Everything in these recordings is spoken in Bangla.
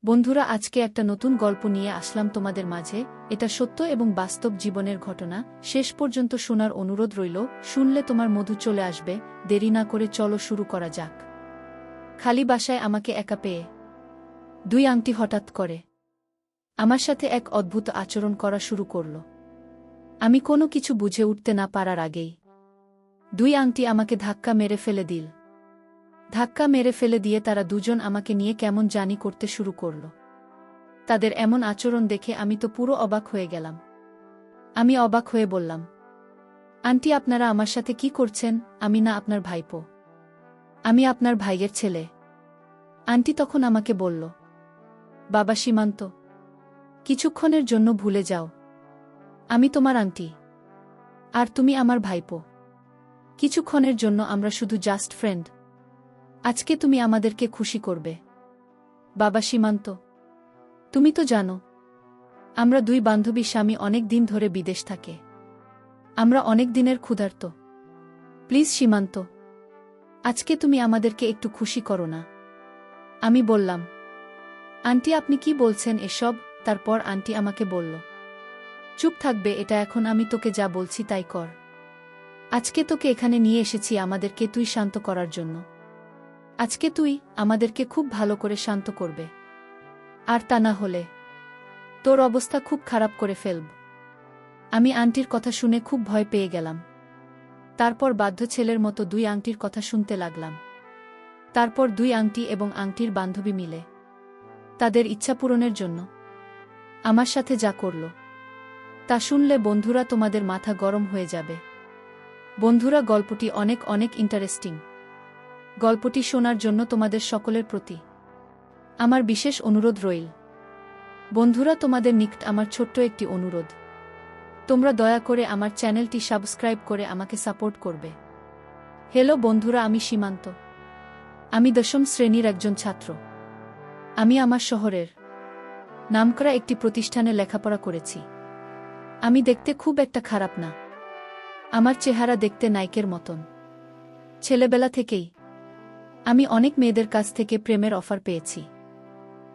বন্ধুরা, আজকে একটা নতুন গল্প নিয়ে আসলাম তোমাদের মাঝে। এটা সত্য এবং বাস্তব জীবনের ঘটনা। শেষ পর্যন্ত শোনার অনুরোধ রইল। শুনলে তোমার মধু চলে আসবে। দেরি না করে চলো শুরু করা যাক। খালি বাসায় আমাকে একা পেয়ে দুই আংটি হঠাৎ করে আমার সাথে এক অদ্ভুত আচরণ করা শুরু করল। আমি কোনো কিছু বুঝে উঠতে না পারার আগেই দুই আংটি আমাকে ধাক্কা মেরে ফেলে দিল। ধাক্কা মেরে ফেলে দিয়ে তারা দুজন আমাকে নিয়ে কেমন জানি করতে শুরু করল। তাদের এমন আচরণ দেখে আমি তো পুরো অবাক হয়ে গেলাম। আমি অবাক হয়ে বললাম, আন্টি, আপনারা আমার সাথে কি করছেন? আমি না আপনার ভাইপো, আমি আপনার ভাইয়ের ছেলে। আন্টি তখন আমাকে বলল, বাবা সীমান্ত, কিছুক্ষণের জন্য ভুলে যাও, আমি তোমার আন্টি আর তুমি আমার ভাইপো। কিছুক্ষণের জন্য আমরা শুধু জাস্ট ফ্রেন্ড। আজকে তুমি আমাদেরকে খুশি করবে। বাবা সীমান্ত, তুমি তো জানো আমরা দুই বান্ধবী স্বামী অনেক দিন ধরে বিদেশ থাকে। আমরা অনেক দিনের ক্ষুধার্ত। প্লিজ সীমান্ত, আজকে তুমি আমাদেরকে একটু খুশি করো না। আমি বললাম, আন্টি আপনি কি বলছেন এসব? তারপর আন্টি আমাকে বলল, চুপ থাকবে এটা এখন, আমি তোকে যা বলছি তাই কর। আজকে তোকে এখানে নিয়ে এসেছি আমাদেরকে তুই শান্ত করার জন্য। আজকে তুই আমাদেরকে খুব ভালো করে শান্ত করবে, আর তা না হলে তোর অবস্থা খুব খারাপ করে ফেলব। আমি আন্টির কথা শুনে খুব ভয় পেয়ে গেলাম। তারপর বাধ্য ছেলের মতো দুই আংটির কথা শুনতে লাগলাম। তারপর দুই আংটি এবং আংটির বান্ধবী মিলে তাদের ইচ্ছা পূরণের জন্য আমার সাথে যা করল তা শুনলে বন্ধুরা তোমাদের মাথা গরম হয়ে যাবে। বন্ধুরা, গল্পটি অনেক অনেক ইন্টারেস্টিং। গল্পটি শোনার জন্য তোমাদের সকলের প্রতি আমার বিশেষ অনুরোধ রইল। বন্ধুরা, তোমাদের নিকট আমার ছোট্ট একটি অনুরোধ, তোমরা দয়া করে আমার চ্যানেলটি সাবস্ক্রাইব করে আমাকে সাপোর্ট করবে। হ্যালো বন্ধুরা, আমি সীমান্ত। আমি 10ম শ্রেণীর একজন ছাত্র। আমি আমার শহরের নামকরা একটি প্রতিষ্ঠানে লেখাপড়া করেছি। আমি দেখতে খুব একটা খারাপ না। আমার চেহারা দেখতে নায়কের মতন। ছেলেবেলা থেকেই আমি অনেক মেয়েদের কাছ থেকে প্রেমের অফার পেয়েছি,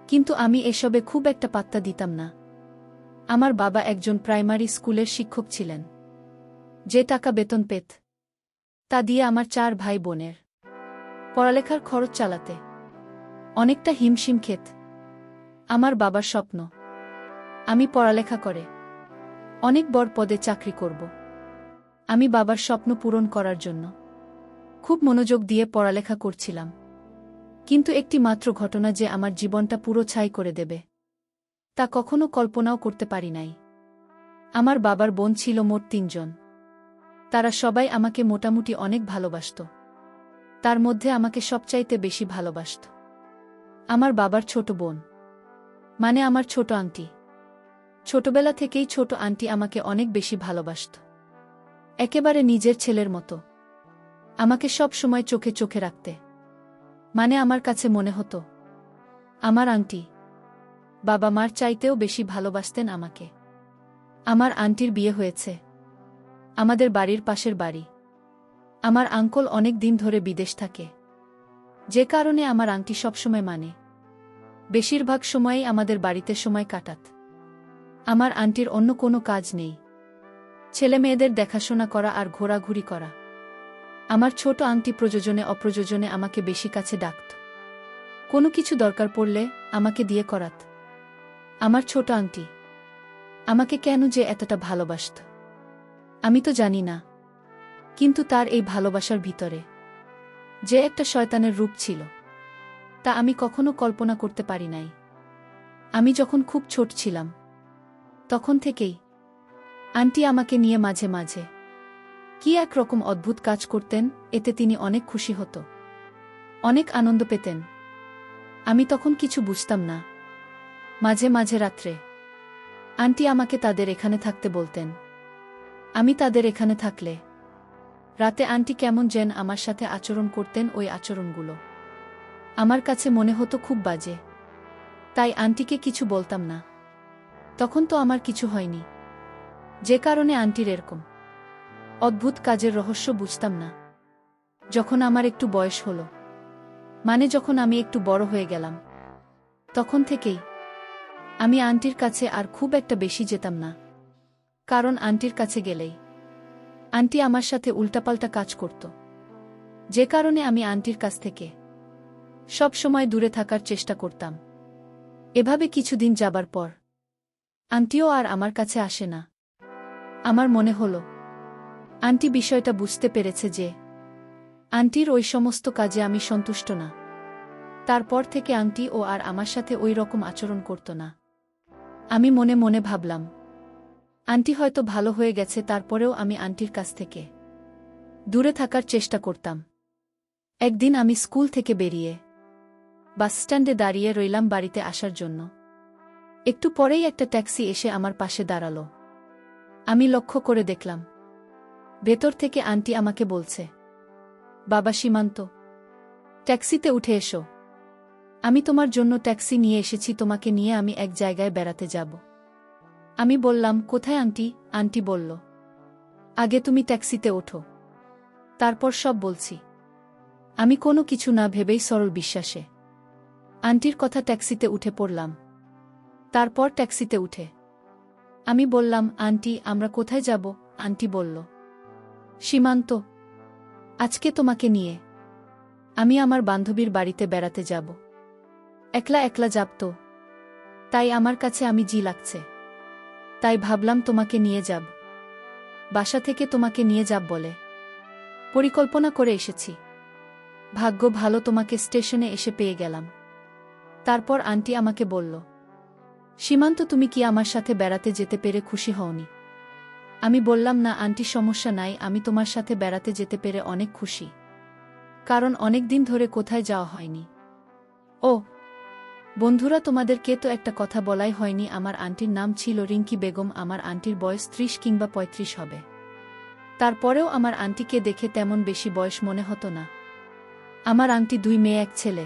কিন্তু আমি এসবে খুব একটা পাত্তা দিতাম না। আমার বাবা একজন প্রাইমারি স্কুলের শিক্ষক ছিলেন। যে টাকা বেতন পেত তা দিয়ে আমার 4 ভাই বোনের পড়ালেখার খরচ চালাতে অনেকটা হিমশিম খেত। আমার বাবার স্বপ্ন আমি পড়ালেখা করে অনেক বড় পদে চাকরি করব। আমি বাবার স্বপ্ন পূরণ করার জন্য খুব মনোযোগ দিয়ে পড়ালেখা করছিলাম, কিন্তু একটি মাত্র ঘটনা যে আমার জীবনটা পুরো ছাই করে দেবে তা কখনো কল্পনাও করতে পারি নাই। আমার বাবার বোন ছিল মোট 3 জন। তারা সবাই আমাকে মোটামুটি অনেক ভালোবাসত। তার মধ্যে আমাকে সবচাইতে বেশি ভালোবাসত আমার বাবার ছোট বোন, মানে আমার ছোট আন্টি। ছোটবেলা থেকেই ছোট আন্টি আমাকে অনেক বেশি ভালোবাসত, একেবারে নিজের ছেলের মতো। আমাকে সব সময় চোখে চোখে রাখতে, মানে আমার কাছে মনে হতো আমার আন্টি বাবা মার চাইতেও বেশি ভালোবাসতেন আমাকে। আমার আন্টির বিয়ে হয়েছে আমাদের বাড়ির পাশের বাড়ি। আমার আঙ্কল অনেক দিন ধরে বিদেশ থাকে, যে কারণে আমার আন্টি সবসময় মানে বেশিরভাগ সময়েই আমাদের বাড়িতে সময় কাটাত। আমার আন্টির অন্য কোনো কাজ নেই, ছেলে মেয়েদের দেখাশোনা করা আর ঘোরাঘুরি করা। আমার ছোট আন্টি প্রয়োজনে অপ্রয়োজনে আমাকে বেশি কাছে ডাকত। কোনো কিছু দরকার পড়লে আমাকে দিয়ে করাত। আমার ছোট আন্টি আমাকে কেন যে এতটা ভালোবাসত আমি তো জানি না, কিন্তু তার এই ভালোবাসার ভিতরে যে একটা শয়তানের রূপ ছিল তা আমি কখনো কল্পনা করতে পারি নাই। আমি যখন খুব ছোট ছিলাম তখন থেকেই আন্টি আমাকে নিয়ে মাঝে মাঝে কি একরকম অদ্ভুত কাজ করতেন, এতে তিনি অনেক খুশি হতো, অনেক আনন্দ পেতেন। আমি তখন কিছু বুঝতাম না। মাঝে মাঝে রাত্রে আন্টি আমাকে তাদের এখানে থাকতে বলতেন। আমি তাদের এখানে থাকলে রাতে আন্টি কেমন যেন আমার সাথে আচরণ করতেন। ওই আচরণগুলো আমার কাছে মনে হতো খুব বাজে, তাই আন্টিকে কিছু বলতাম না। তখন তো আমার কিছু হয়নি, যে কারণে আন্টির এরকম অদ্ভুত কাজের রহস্য বুঝতাম না। যখন আমার একটু বয়স হলো, মানে যখন আমি একটু বড় হয়ে গেলাম, তখন থেকেই আমি আন্টির কাছে আর খুব একটা বেশি যেতাম না, কারণ আন্টির কাছে গেলেই আন্টি আমার সাথে উল্টাপাল্টা কাজ করত, যে কারণে আমি আন্টির কাছ থেকে সব সময় দূরে থাকার চেষ্টা করতাম। এভাবে কিছুদিন যাবার পর আন্টিও আর আমার কাছে আসে না। আমার মনে হলো আন্টি বিষয়টা বুঝতে পেরেছে যে আন্টির ওই সমস্ত কাজে আমি সন্তুষ্ট না। তারপর থেকে আন্টি ও আর আমার সাথে ওই রকম আচরণ করত না। আমি মনে মনে ভাবলাম আন্টি হয়তো ভালো হয়ে গেছে, তারপরেও আমি আন্টির কাছ থেকে দূরে থাকার চেষ্টা করতাম। একদিন আমি স্কুল থেকে বেরিয়ে বাসস্ট্যান্ডে দাঁড়িয়ে রইলাম বাড়িতে আসার জন্য। একটু পরেই একটা ট্যাক্সি এসে আমার পাশে দাঁড়ালো। আমি লক্ষ্য করে দেখলাম ভেতর থেকে আন্টি আমাকে বলছে, বাবা সীমান্ত, ট্যাক্সিতে উঠে এসো। আমি তোমার জন্য ট্যাক্সি নিয়ে এসেছি, তোমাকে নিয়ে আমি এক জায়গায় বেড়াতে যাব। আমি বললাম, কোথায় আন্টি? আন্টি বলল, আগে তুমি ট্যাক্সিতে ওঠো, তারপর সব বলছি। আমি কোনো কিছু না ভেবেই সরল বিশ্বাসে আন্টির কথা ট্যাক্সিতে উঠে পড়লাম। তারপর ট্যাক্সিতে উঠে আমি বললাম, আন্টি আমরা কোথায় যাব? আন্টি বলল, সীমান্ত, আজকে তোমাকে নিয়ে আমি আমার বান্ধবীর বাড়িতে বেড়াতে যাব। একলা একলা যাব তো, তাই আমার কাছে আমি জি লাগছে, তাই ভাবলাম তোমাকে নিয়ে যাব। বাসা থেকে তোমাকে নিয়ে যাব বলে পরিকল্পনা করে এসেছি। ভাগ্য ভালো তোমাকে স্টেশনে এসে পেয়ে গেলাম। তারপর আন্টি আমাকে বলল, সীমান্ত তুমি কি আমার সাথে বেড়াতে যেতে পেরে খুশি হওনি? আমি বললাম, না আন্টি, সমস্যা নাই, আমি তোমার সাথে বেড়াতে যেতে পেরে অনেক খুশি, কারণ অনেক দিন ধরে কোথায় যাওয়া হয়নি। ও বন্ধুরা, তোমাদেরকে তো একটা কথা বলাই হয়নি, আমার আন্টির নাম ছিল রিঙ্কি বেগম। আমার আন্টির বয়স 30 কিংবা 35 হবে। তারপরেও আমার আন্টিকে দেখে তেমন বেশি বয়স মনে হতো না। আমার আন্টি 2 মেয়ে 1 ছেলে।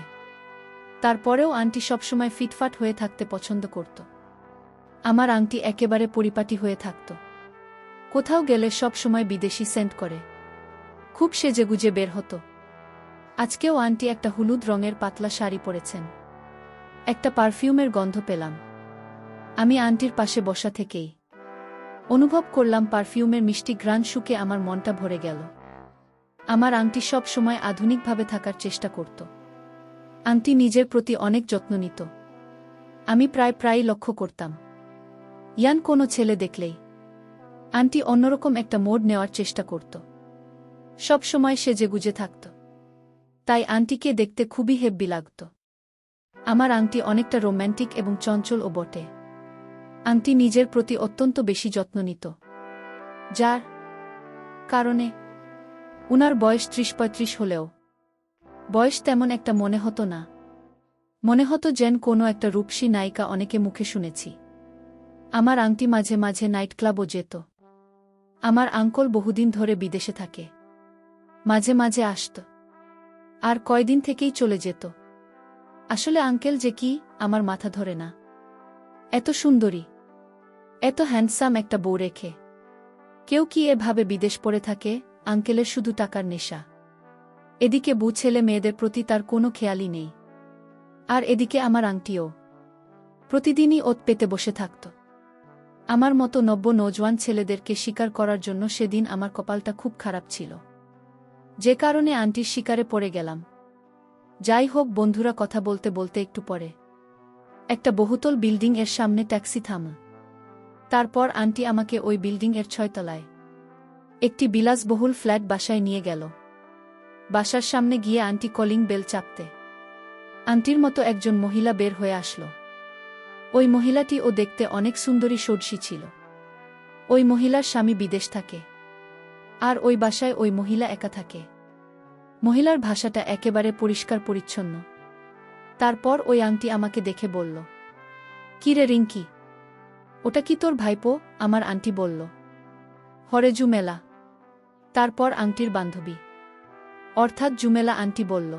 তারপরেও আন্টি সবসময় ফিটফাট হয়ে থাকতে পছন্দ করত। আমার আন্টি একেবারে পরিপাটি হয়ে থাকত। কোথাও গেলে সব সময় বিদেশি সেন্ট করে খুব সেজেগুজে বের হতো। আজকেও আন্টি একটা হলুদ রঙের পাতলা শাড়ি পরেছেন। একটা পারফিউমের গন্ধ পেলাম। আমি আন্টির পাশে বসা থেকেই অনুভব করলাম পারফিউমের মিষ্টি ঘ্রাণ শুকে আমার মনটা ভরে গেল। আমার আন্টি সব সময় আধুনিকভাবে থাকার চেষ্টা করত। আন্টি নিজের প্রতি অনেক যত্ন নিত। আমি প্রায়ই লক্ষ্য করতাম ইয়ান কোনো ছেলে দেখলেই আন্টি অন্যরকম একটা মোড নেওয়ার চেষ্টা করত। সব সময় সেজেগুজে থাকত। তাই আন্টিকে দেখতে খুবই হেব্বি লাগত। আমার আন্টি অনেকটা রোম্যান্টিক এবং চঞ্চলও বটে। আন্টি নিজের প্রতি অত্যন্ত বেশি যত্ন নিত, যার কারণে উনার বয়স 30-35 হলেও বয়স তেমন একটা মনে হতো না। মনে হতো যেন কোনো একটা রূপসী নায়িকা। অনেকে মুখে শুনেছি আমার আন্টি মাঝে মাঝে নাইট ক্লাবও যেত। আমার আঙ্কল বহুদিন ধরে বিদেশে থাকে, মাঝে মাঝে আসত আর কয়দিন থেকেই চলে যেত। আসলে আঙ্কেল যে কি, আমার মাথা ধরে না। এত সুন্দরী, এত হ্যান্ডসাম একটা বউ রেখে কেউ কি এভাবে বিদেশ পড়ে থাকে? আঙ্কেলের শুধু টাকার নেশা। এদিকে বউ ছেলে মেয়েদের প্রতি তার কোনো খেয়ালই নেই। আর এদিকে আমার আংটিও প্রতিদিনই ওত পেতে বসে থাকত। আমার মতো নব্য নৌজওয়ান ছেলেদেরকে শিকার করার জন্য সেদিন আমার কপালটা খুব খারাপ ছিল, যে কারণে আন্টির শিকারে পড়ে গেলাম। যাই হোক বন্ধুরা, কথা বলতে বলতে একটু পরে একটা বহুতল বিল্ডিং এর সামনে ট্যাক্সি থামল। তারপর আন্টি আমাকে ওই বিল্ডিং এর 6 তলায় একটি বিলাসবহুল ফ্ল্যাট বাসায় নিয়ে গেল। বাসার সামনে গিয়ে আন্টি কলিং বেল চাপতে আন্টির মতো একজন মহিলা বের হয়ে আসলো। ওই মহিলাটি ও দেখতে অনেক সুন্দরী সর্ষি ছিল। ওই মহিলার স্বামী বিদেশ থাকে, আর ওই বাসায় ওই মহিলা একা থাকে। মহিলার ভাষাটা একেবারে পরিষ্কার পরিচ্ছন্ন। তারপর ওই আন্টি আমাকে দেখে বলল, কি রে রিঙ্কি, ওটা কি তোর ভাইপো? আমার আন্টি বলল, হরে জুমেলা। তারপর আন্টির বান্ধবী অর্থাৎ জুমেলা আন্টি বলল,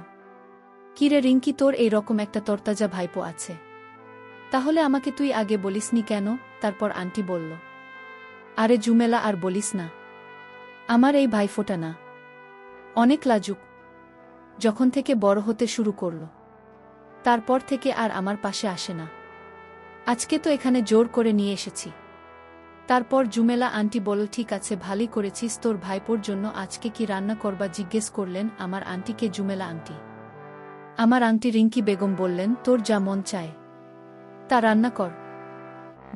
কি রে রিঙ্কি, তোর এই রকম একটা তরতাজা ভাইপো আছে, তাহলে আমাকে তুই আগে বলিসনি কেন? তারপর আন্টি বলল, আরে জুমেলা আর বলিস না, আমার এই ভাইফোঁটা না অনেক লাজুক। যখন থেকে বড় হতে শুরু করল তারপর থেকে আর আমার পাশে আসে না। আজকে তো এখানে জোর করে নিয়ে এসেছি। তারপর জুমেলা আন্টি বলল, ঠিক আছে, ভালোই করেছিস, তোর ভাইপোর জন্য আজকে কি রান্না করবা জিজ্ঞেস করলেন আমার আন্টিকে জুমেলা আন্টি। আমার আন্টি রিঙ্কি বেগম বললেন, তোর যা মন চায় তা রান্না কর।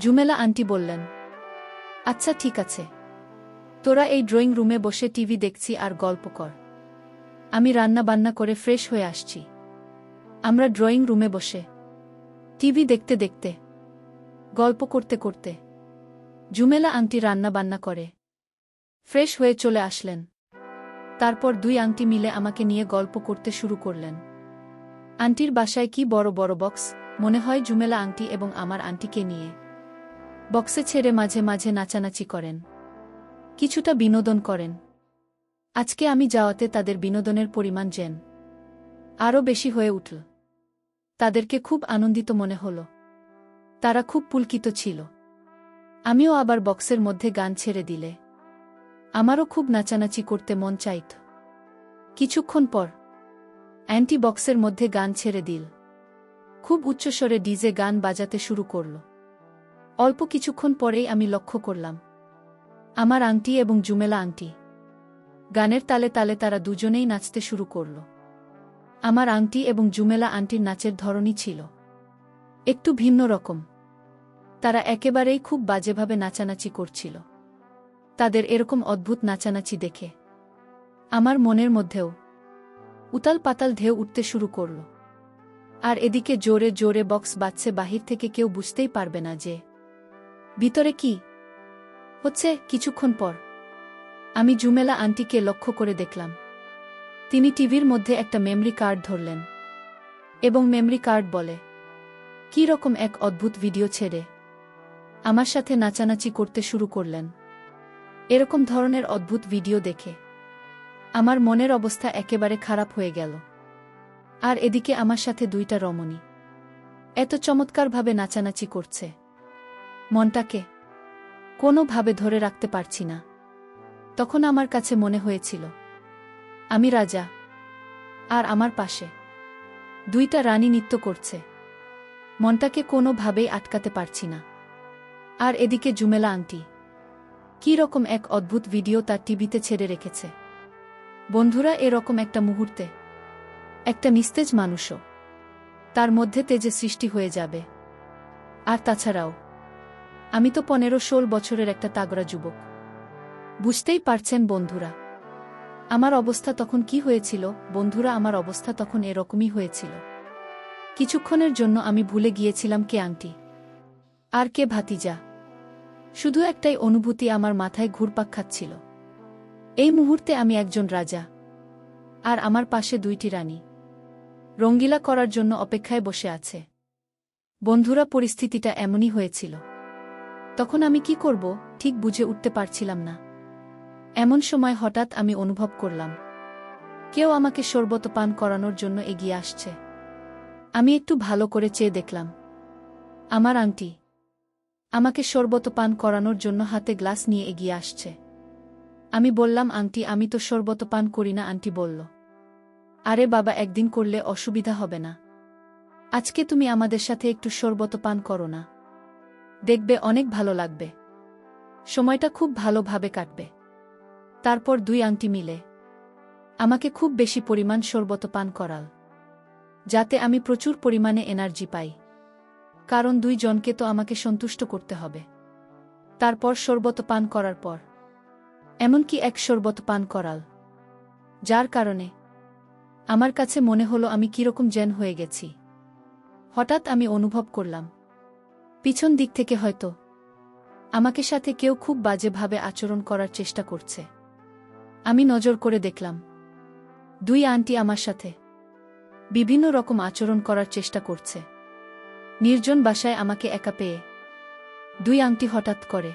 জুমেলা আন্টি বললেন, আচ্ছা ঠিক আছে, তোরা এই ড্রয়িং রুমে বসে টিভি দেখছি আর গল্প কর, আমি রান্না বান্না করে ফ্রেশ হয়ে আসছি। আমরা ড্রয়িং রুমে বসে টিভি দেখতে দেখতে গল্প করতে করতে জুমেলা আন্টি রান্না বান্না করে ফ্রেশ হয়ে চলে আসলেন। তারপর দুই আন্টি মিলে আমাকে নিয়ে গল্প করতে শুরু করলেন। আন্টির বাসায় কি বড় বড় বক্স, মনে হয় জুমেলা আন্টি এবং আমার আন্টিকে নিয়ে বক্সে ছেড়ে মাঝে মাঝে নাচানাচি করেন, কিছুটা বিনোদন করেন। আজকে আমি যাওয়াতে তাদের বিনোদনের পরিমাণ যেন আরও বেশি হয়ে উঠল। তাদেরকে খুব আনন্দিত মনে হল, তারা খুব পুলকিত ছিল। আমিও আবার বক্সের মধ্যে গান ছেড়ে দিলে আমারও খুব নাচানাচি করতে মন চাইত। কিছুক্ষণ পর অ্যান্টি বক্সের মধ্যে গান ছেড়ে দিল, খুব উচ্চস্বরে ডিজে গান বাজাতে শুরু করল। অল্প কিছুক্ষণ পরেই আমি লক্ষ্য করলাম আমার আন্টি এবং জুমেলা আন্টি গানের তালে তালে তারা দুজনেই নাচতে শুরু করল। আমার আন্টি এবং জুমেলা আন্টির নাচের ধরনই ছিল একটু ভিন্ন রকম। তারা একেবারেই খুব বাজেভাবে নাচানাচি করছিল। তাদের এরকম অদ্ভুত নাচানাচি দেখে আমার মনের মধ্যেও উতাল পাতাল ঢেউ উঠতে শুরু করল। আর এদিকে জোরে জোরে বক্স বাজছে, বাহির থেকে কেউ বুঝতেই পারবে না যে ভিতরে কি হচ্ছে। কিছুক্ষণ পর আমি জুমেলা আন্টিকে লক্ষ্য করে দেখলাম তিনি টিভির মধ্যে একটা মেমরি কার্ড ধরলেন এবং মেমরি কার্ড বলে কী রকম এক অদ্ভুত ভিডিও ছেড়ে আমার সাথে নাচানাচি করতে শুরু করলেন। এরকম ধরনের অদ্ভুত ভিডিও দেখে আমার মনের অবস্থা একেবারে খারাপ হয়ে গেল। আর এদিকে আমার সাথে দুইটা রমণী এত চমৎকারভাবে নাচানাচি করছে, মনটাকে কোনোভাবে ধরে রাখতে পারছি না। তখন আমার কাছে মনে হয়েছিল আমি রাজা আর আমার পাশে দুইটা রানী নৃত্য করছে, মনটাকে কোনোভাবেই আটকাতে পারছি না। আর এদিকে জুমেলা আন্টি কী রকম এক অদ্ভুত ভিডিও তার টিভিতে ছেড়ে রেখেছে। বন্ধুরা, এরকম একটা মুহূর্তে একটা নিস্তেজ মানুষও তার মধ্যে তেজে সৃষ্টি হয়ে যাবে। আর তাছাড়াও আমি তো 15-16 বছরের একটা তাগড়া যুবক। বুঝতেই পারছেন বন্ধুরা আমার অবস্থা তখন কি হয়েছিল। বন্ধুরা, আমার অবস্থা তখন এরকমই হয়েছিল। কিছুক্ষণের জন্য আমি ভুলে গিয়েছিলাম কে আন্টি আর কে ভাতিজা। শুধু একটাই অনুভূতি আমার মাথায় ঘুরপাক খাচ্ছিল, এই মুহূর্তে আমি একজন রাজা আর আমার পাশে দুইটি রানী রঙ্গিলা করার জন্য অপেক্ষায় বসে আছে। বন্ধুরা, পরিস্থিতিটা এমনই হয়েছিল। তখন আমি কি করব ঠিক বুঝে উঠতে পারছিলাম না। এমন সময় হঠাৎ আমি অনুভব করলাম কেউ আমাকে শরবত পান করানোর জন্য এগিয়ে আসছে। আমি একটু ভালো করে চেয়ে দেখলাম আমার আন্টি আমাকে শরবত পান করানোর জন্য হাতে গ্লাস নিয়ে এগিয়ে আসছে। আমি বললাম, আন্টি, আমি তো শরবত পান করি না। আন্টি বলল, আরে বাবা, একদিন করলে অসুবিধা হবে না, আজকে তুমি আমাদের সাথে একটু শরবত পান করো না, দেখবে অনেক ভালো লাগবে, সময়টা খুব ভালোভাবে কাটবে। তারপর দুই আন্টি মিলে আমাকে খুব বেশি পরিমাণ শরবত পান করাল, যাতে আমি প্রচুর পরিমাণে এনার্জি পাই, কারণ দুইজনকে তো আমাকে সন্তুষ্ট করতে হবে। তারপর শরবত পান করার পর এমনকি এক শরবত পান করাল, যার কারণে আমার কাছে মনে হলো আমি কিরকম যেন হয়ে গেছি। হঠাৎ আমি অনুভব করলাম পিছন দিক থেকে হয়তো আমাকে সাথে কেউ খুব বাজেভাবে আচরণ করার চেষ্টা করছে। আমি নজর করে দেখলাম দুই আন্টি আমার সাথে বিভিন্ন রকম আচরণ করার চেষ্টা করছে। নির্জন বাসায় আমাকে একা পেয়ে দুই আন্টি হঠাৎ করে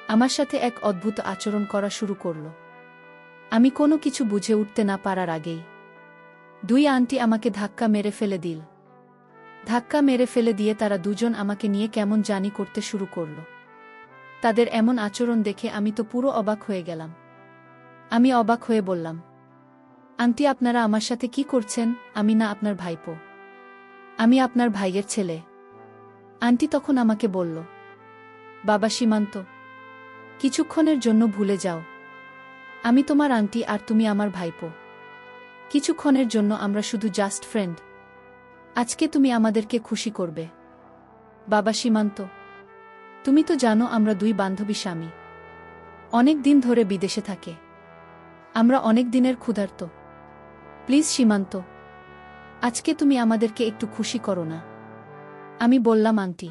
আমার সাথে এক অদ্ভুত আচরণ করা শুরু করল। আমি কোনো কিছু বুঝে উঠতে না পারার আগেই দুই আন্টি আমাকে ধাক্কা মেরে ফেলে দিল। ধাক্কা মেরে ফেলে দিয়ে তারা দুজন আমাকে নিয়ে কেমন জানি করতে শুরু করল। তাদের এমন আচরণ দেখে আমি তো পুরো অবাক হয়ে গেলাম। আমি অবাক হয়ে বললাম, আন্টি, আপনারা আমার সাথে কি করছেন? আমি না আপনার ভাইপো। আমি আপনার ভাইয়ের ছেলে। আন্টি তখন আমাকে বলল, বাবা সীমান্ত, কিছুক্ষণের জন্য ভুলে যাও। আমি তোমার আন্টি আর তুমি আমার ভাইপো। কিছুক্ষণের জন্য আমরা শুধু জাস্ট ফ্রেন্ড। আজকে তুমি আমাদেরকে খুশি করবে। বাবা সীমান্ত, তুমি তো জানো আমরা দুই বান্ধবী স্বামী। অনেক দিন ধরে বিদেশে থাকে। আমরা অনেক দিনের ক্ষুধার্ত। প্লিজ সীমান্ত, আজকে তুমি আমাদেরকে একটু খুশি করো না। আমি বললাম, আন্টি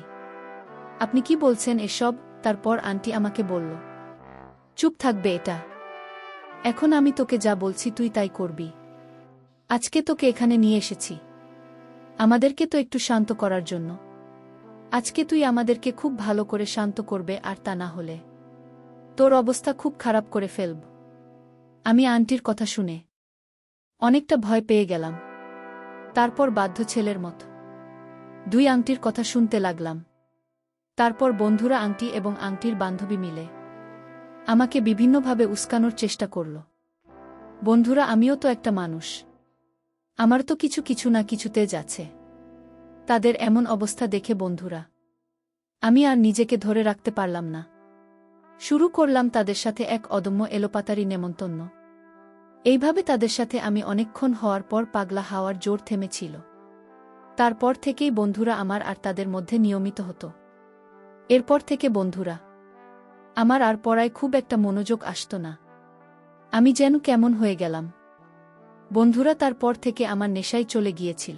আপনি কি বলছেন এসব? তারপর আন্টি আমাকে বলল, চুপ থাকবে এটা। এখন আমি তোকে যা বলছি তুই তাই করবি। আজকে তোকে এখানে নিয়ে এসেছি আমাদেরকে তো একটু শান্ত করার জন্য। আজকে তুই আমাদেরকে খুব ভালো করে শান্ত করবে, আর তা না হলে তোর অবস্থা খুব খারাপ করে ফেলব। আমি আন্টির কথা শুনে অনেকটা ভয় পেয়ে গেলাম। তারপর বাধ্য ছেলের মতো দুই আংটির কথা শুনতে লাগলাম। তারপর বন্ধুরা আংটি এবং আংটির বান্ধবী মিলে আমাকে বিভিন্নভাবে উস্কানোর চেষ্টা করল। বন্ধুরা, আমিও তো একটা মানুষ, আমার তো কিছু কিছু না কিছুতে যাচ্ছে। তাদের এমন অবস্থা দেখে বন্ধুরা আমি আর নিজেকে ধরে রাখতে পারলাম না। শুরু করলাম তাদের সাথে এক অদম্য এলোপাতারি নেমন্তন্ন। এইভাবে তাদের সাথে আমি অনেকক্ষণ হওয়ার পর পাগলা হওয়ার জোর থেমেছিল। তারপর থেকেই বন্ধুরা আমার আর তাদের মধ্যে নিয়মিত হতো। এরপর থেকে বন্ধুরা আমার আর পড়ায় খুব একটা মনোযোগ আসত না। আমি যেন কেমন হয়ে গেলাম। বন্ধুরা তারপর থেকে আমার নেশায় চলে গিয়েছিল।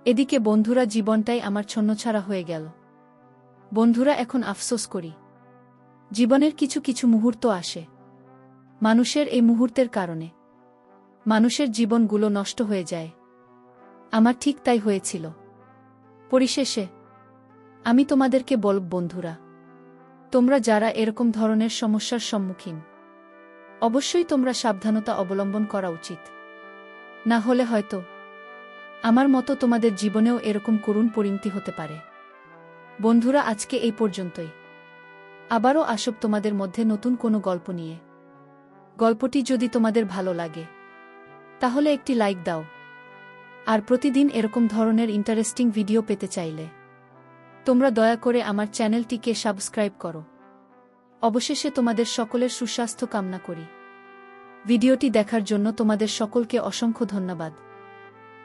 এদিকে বন্ধুরা জীবনটাই আমার ছন্নছাড়া হয়ে গেল। বন্ধুরা এখন আফসোস করি। জীবনের কিছু কিছু মুহূর্ত আসে, মানুষের এই মুহূর্তের কারণে মানুষের জীবনগুলো নষ্ট হয়ে যায়। আমার ঠিক তাই হয়েছিল। পরিশেষে আমি তোমাদেরকে বলব, বন্ধুরা তোমরা যারা এরকম ধরনের সমস্যার সম্মুখীন, অবশ্যই তোমরা সাবধানতা অবলম্বন করা উচিত। না হলে হয়তো আমার মতো তোমাদের জীবনেও এরকম করুণ পরিণতি হতে পারে। বন্ধুরা, আজকে এই পর্যন্তই। আবারও আসব তোমাদের মধ্যে নতুন কোনো গল্প নিয়ে। গল্পটি যদি তোমাদের ভালো লাগে তাহলে একটি লাইক দাও। আর প্রতিদিন এরকম ধরনের ইন্টারেস্টিং ভিডিও পেতে চাইলে তোমরা দয়া করে আমার চ্যানেলটিকে সাবস্ক্রাইব করো। অবশেষে তোমাদের সকলের সুস্বাস্থ্য কামনা করি। ভিডিওটি দেখার জন্য তোমাদের সকলকে অসংখ্য ধন্যবাদ।